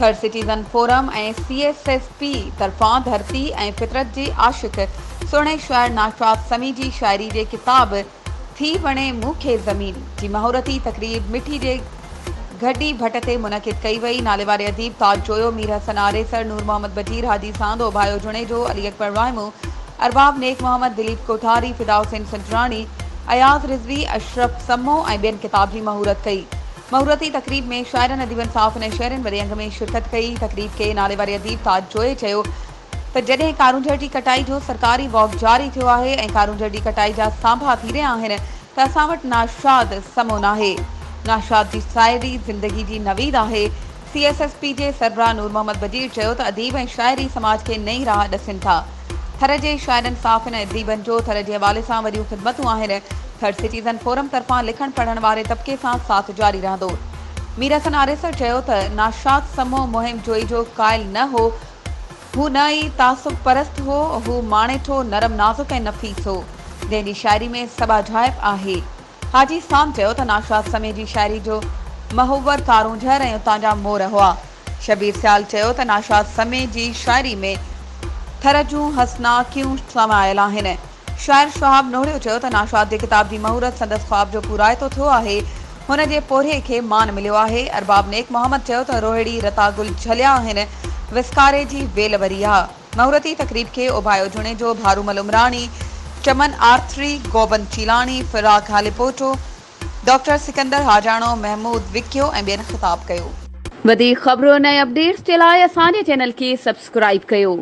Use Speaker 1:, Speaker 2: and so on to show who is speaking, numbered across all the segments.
Speaker 1: Third citizen forum ऐं CSSP तरफ़ां धरती ऐं फितरत जे आशिक़ सुहिणे शाइर नाशाद समी जी शाइरी जे किताब थी वणे मूंखे ज़मीन जी महूरती तक़रीब मिठी जे गड्डी भट ते मुनक़िद कई वई। नाले वारे अदीब ताज जोयो, मीर हसन आरेसर, नूर मोहम्मद बजीर, हाजी सांद, ओभायो जुणेजो, अली अकबर वाइमू, अरबाब नेक मोहम्मद, दिलीप कोठारी, फिदा हुसैन संजरानी, अयाज रिजवी, अशरफ सम्मो ऐं ॿियनि किताब जी महूरत कई। महूरती तक़रीब में शाइरनि अदीबनि साफ़ ऐं शहरनि वॾे अंग में शिरकत कई। तक़रीब के नाले वारे अदीब ताज जोए चयो त जॾहिं कारूंझर जी कटाई जो सरकारी वॉक जारी थियो आहे ऐं कारूंझर जी कटाई जा सांभा थी रहिया आहिनि त असां वटि नाशाद समो नाहे। नाशाद जी शाइरी ज़िंदगी जी नवीद आहे। CSSP जे सरबराह नूर मोहम्मद बजीर चयो त अदीब ऐं शाइरी समाज खे नई राह ॾसनि था। थर जे शाइरनि साफ़ ऐं अदीबनि जो थर जे हवाले सां वॾियूं ख़िदमतूं आहिनि। थर्ड सिटीज़न फोरम तरफ़ां लिखण पढ़ण वारे तबिके सां साथ जारी रहंदो। मीर हसन आरेसर चयो त नाशाद समो मुहिम जोई जो क़ाइल न हो, हू न ई तासुब परस्त हो, हू माणेठो नरम नाज़ुक ऐं नफ़ीस हो, जंहिंजी शाइरी में सबाझाइप आहे। हाजी सांद चयो त नाशाद समय जी शाइरी जो महवर कारूंझर ऐं उतां जा मोर हुआ। शबीर सियाल चयो त नाशाद समय जी शाइरी में थर जूं हसनाकियूं समायल आहिनि। शाइर शहाब नोहरियो चयो त नाशाद जे किताब जी महूरत संदसि ख्वाब जो पूराइतो थियो आहे, हुन जे पोरे खे मान मिलियो आहे। अरबाब नेक मोहम्मद चयो त रोहिड़ी रता गुल झलिया आहिनि, विस्कारे जी वेल वरी आहे। महूरती तक़रीब खे ओभायो जुणेजो, भारूमल उमरानी, चमन आर्थरी, गोबन चीलानी, फिराक हालिपोटो, डॉक्टर सिकंदर हाजाणो, महमूद विकियो ऐं ॿियनि ख़िताब कयो। वधीक ख़बरुनि ऐं अपडेट्स जे लाइ असांजे चैनल खे सब्सक्राइब कयो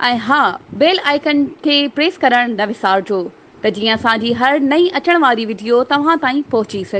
Speaker 1: ऐं हा, बेल आइकन खे प्रेस करणु न विसारिजो त जीअं असांजी हर नई अचण वारी वीडियो तव्हां ताईं पहुची सघे।